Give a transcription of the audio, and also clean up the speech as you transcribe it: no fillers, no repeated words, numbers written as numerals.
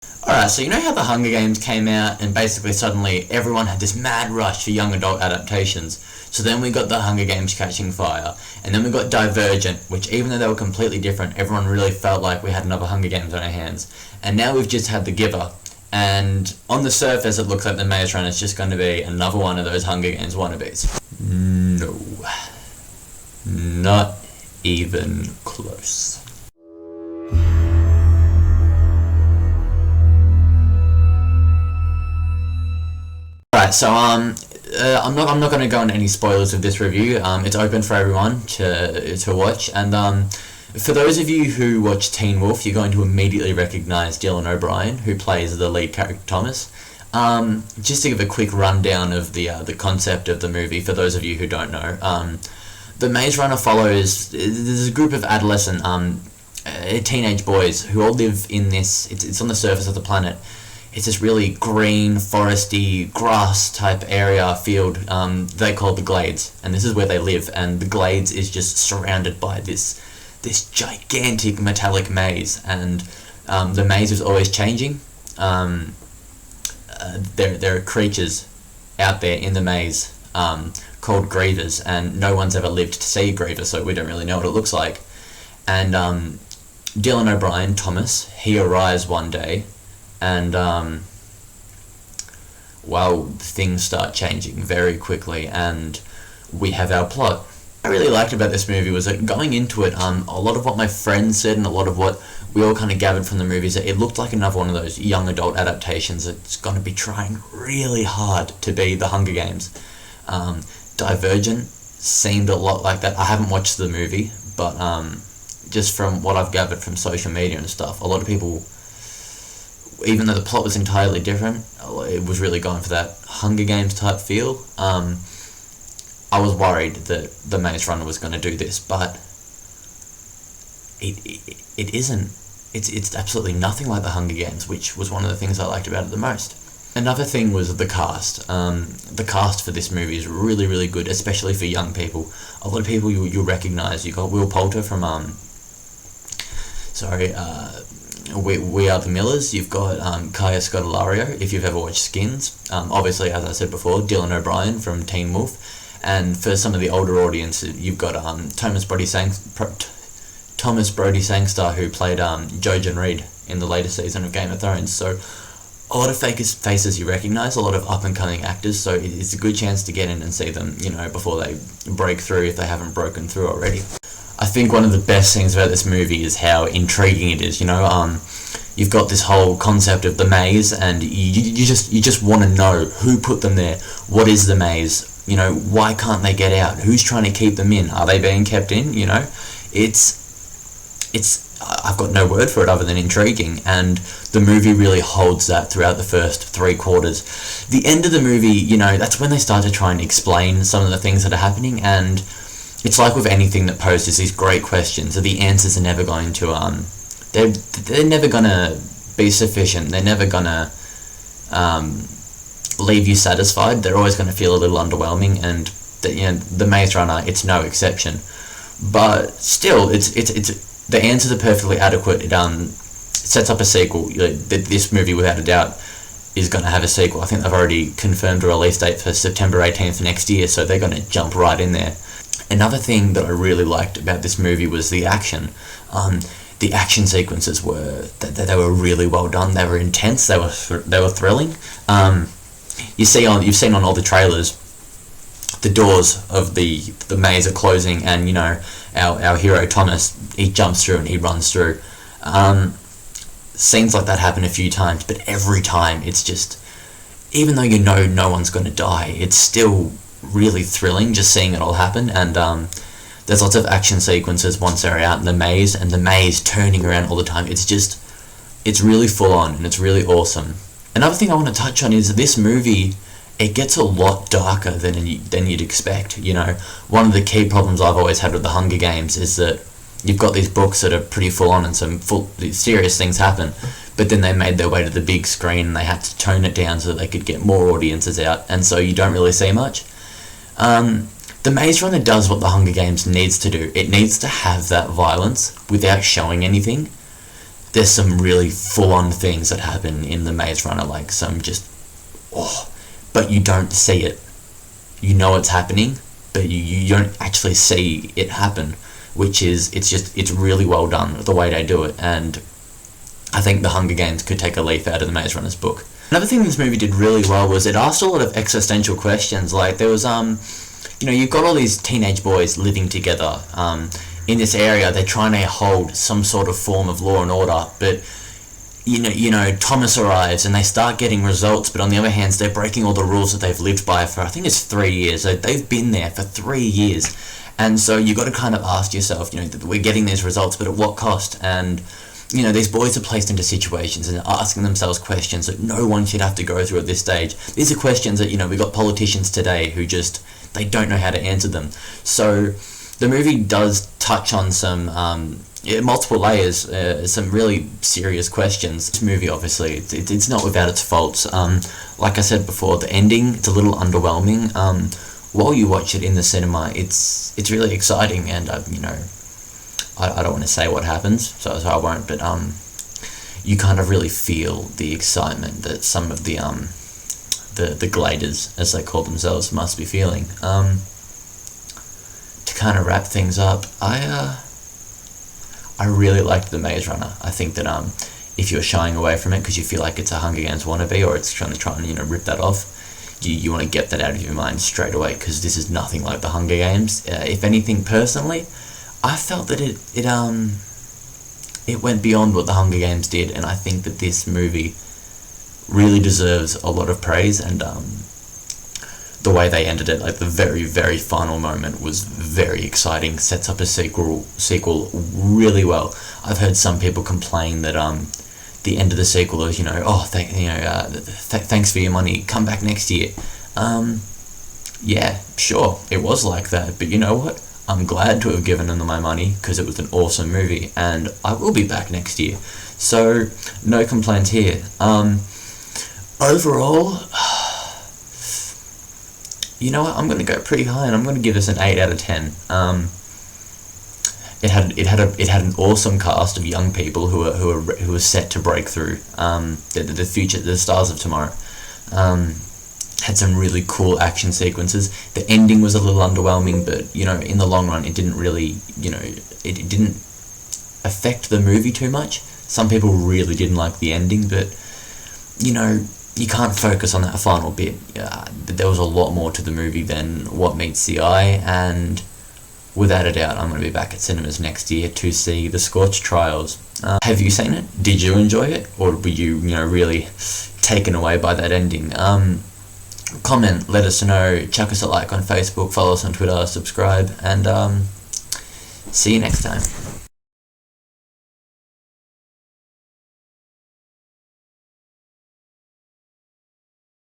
Alright, so you know how the Hunger Games came out and basically suddenly everyone had this mad rush for young adult adaptations. So then we got the Hunger Games Catching Fire, and then we got Divergent, which even though they were completely different, everyone really felt like we had another Hunger Games on our hands. And now we've just had The Giver, and on the surface it looks like The Maze Runner is just going to be another one of those Hunger Games wannabes. No. Not even close. Right, so I'm not going to go into any spoilers of this review. It's open for everyone to watch, and for those of you who watch Teen Wolf, you're going to immediately recognise Dylan O'Brien, who plays the lead character Thomas. Just to give a quick rundown of the concept of the movie, for those of you who don't know, the Maze Runner follows there's a group of adolescent teenage boys who all live in this. It's on the surface of the planet. It's this really green, foresty, grass type area, field, they call the Glades, and this is where they live, and the Glades is just surrounded by this gigantic metallic maze, and the maze is always changing. There are creatures out there in the maze called Grievers, and no one's ever lived to see a Griever, so we don't really know what it looks like. And Dylan O'Brien, Thomas, he arrives one day, and things start changing very quickly, and we have our plot. What I really liked about this movie was that going into it, a lot of what my friends said and a lot of what we all kind of gathered from the movie is that it looked like another one of those young adult adaptations that's going to be trying really hard to be the Hunger Games. Divergent seemed a lot like that. I haven't watched the movie, but just from what I've gathered from social media and stuff, a lot of people, even though the plot was entirely different, it was really going for that Hunger Games type feel. I was worried that the Maze Runner was going to do this, but it isn't. It's absolutely nothing like the Hunger Games, which was one of the things I liked about it the most. Another thing was the cast. The cast for this movie is really, really good, especially for young people. A lot of people you'll recognise. You got Will Poulter from We Are the Millers. You've got Kaya Scodelario, if you've ever watched Skins. Obviously, as I said before, Dylan O'Brien from Teen Wolf. And for some of the older audience, you've got Thomas Brodie-Sangster, who played Jojen Reed in the latest season of Game of Thrones. So a lot of faces you recognise, a lot of up-and-coming actors, so it's a good chance to get in and see them, before they break through, if they haven't broken through already. I think one of the best things about this movie is how intriguing it is. You've got this whole concept of the maze, and you just want to know who put them there. What is the maze? Why can't they get out? Who's trying to keep them in? Are they being kept in? I've got no word for it other than intriguing, and the movie really holds that throughout the first 3 quarters. The end of the movie, that's when they start to try and explain some of the things that are happening, and it's like with anything that poses these great questions, that the answers are never going to, they're never gonna be sufficient. They're never gonna leave you satisfied. They're always going to feel a little underwhelming, and the Maze Runner, it's no exception. But still, it's the answers are perfectly adequate. It sets up a sequel. This movie, without a doubt, is going to have a sequel. I think they've already confirmed a release date for September 18th next year, so they're going to jump right in there. Another thing that I really liked about this movie was the action. The action sequences were they were really well done. They were intense. They were thrilling. You've seen on all the trailers, the doors of the maze are closing, and our hero Thomas, he jumps through and he runs through. Scenes like that happen a few times, but every time it's just, even though no one's going to die, it's still really thrilling just seeing it all happen. And there's lots of action sequences once they're out in the maze, and the maze turning around all the time. It's really full on, and it's really awesome. Another thing I want to touch on is this movie, it gets a lot darker than you'd expect. One of the key problems I've always had with the Hunger Games is that you've got these books that are pretty full on and some serious things happen, but then they made their way to the big screen and they had to tone it down so that they could get more audiences out, and so you don't really see much. The Maze Runner does what the Hunger Games needs to do. It needs to have that violence without showing anything. there's some really full-on things that happen in the Maze Runner, like some just, but you don't see it. You know it's happening, but you don't actually see it happen, which is, it's really well done, the way they do it, and I think The Hunger Games could take a leaf out of the Maze Runner's book. Another thing this movie did really well was it asked a lot of existential questions. Like, there was, you've got all these teenage boys living together, in this area. They're trying to hold some sort of form of law and order, but Thomas arrives and they start getting results, but on the other hand, they're breaking all the rules that they've lived by for, I think it's 3 years. So they've been there for 3 years, and so you got to kind of ask yourself, we're getting these results, but at what cost? And these boys are placed into situations and asking themselves questions that no one should have to go through at this stage. These are questions that, we got politicians today who just, they don't know how to answer them. So the movie does touch on some multiple layers, some really serious questions. This movie, obviously, it's not without its faults. Like I said before, the ending, it's a little underwhelming. While you watch it in the cinema, it's really exciting, and I don't want to say what happens, so I won't, but you kind of really feel the excitement that some of the gladers, as they call themselves, must be feeling. To kind of wrap things up, I really liked The Maze Runner. I think that if you're shying away from it because you feel like it's a Hunger Games wannabe, or it's trying to rip that off, you want to get that out of your mind straight away, because this is nothing like the Hunger Games. If anything, personally, I felt that it went beyond what the Hunger Games did, and I think that this movie really deserves a lot of praise, and the way they ended it, like the very, very final moment, was very exciting, sets up a sequel really well. I've heard some people complain that the end of the sequel is, thanks for your money, come back next year. Yeah, sure, it was like that, but you know what? I'm glad to have given them my money, because it was an awesome movie, and I will be back next year. So, no complaints here. Overall, you know what? I'm going to go pretty high, and I'm going to give this an 8 out of 10. It had an awesome cast of young people who were set to break through. The stars of tomorrow. Had some really cool action sequences. The ending was a little underwhelming, but in the long run, it didn't really, it didn't affect the movie too much. Some people really didn't like the ending, but you can't focus on that final bit. There was a lot more to the movie than what meets the eye, and without a doubt, I'm going to be back at cinemas next year to see The Scorched Trials. Have you seen it? Did you enjoy it, or were you, really taken away by that ending? Comment, let us know, chuck us a like on Facebook, follow us on Twitter, subscribe, and see you next time.